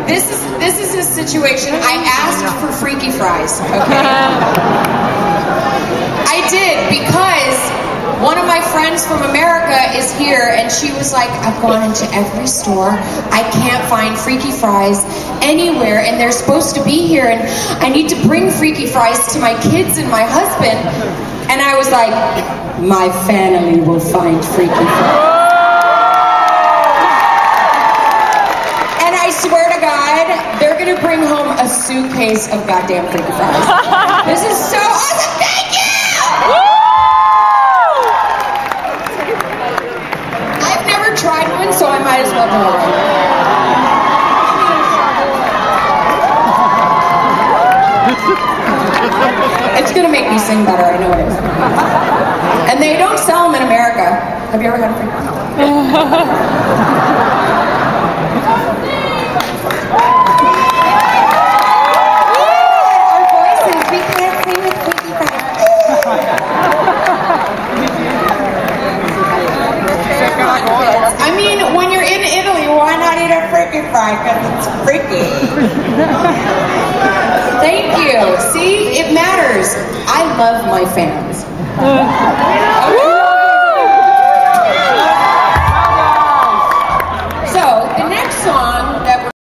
this is a situation. I asked for Freeky fries, okay? I did, because one of my friends from America is here, and she was like, I've gone into every store. I can't find Freeky fries anywhere, and they're supposed to be here, and I need to bring Freeky fries to my kids and my husband. And I was like, my family will find Freeky fries. And I swear to God, they're going to bring home a suitcase of goddamn Freeky fries. This is so awesome. Thank you! I've never tried one, so I might as well do it. It's going to make me sing better, I know it is. And they don't sell them in America. Have you ever had a Freeky? I mean, when you're in Italy, why not eat a Freeky fry? Because it's freaky. Thank you. See, it matters. I love my fans.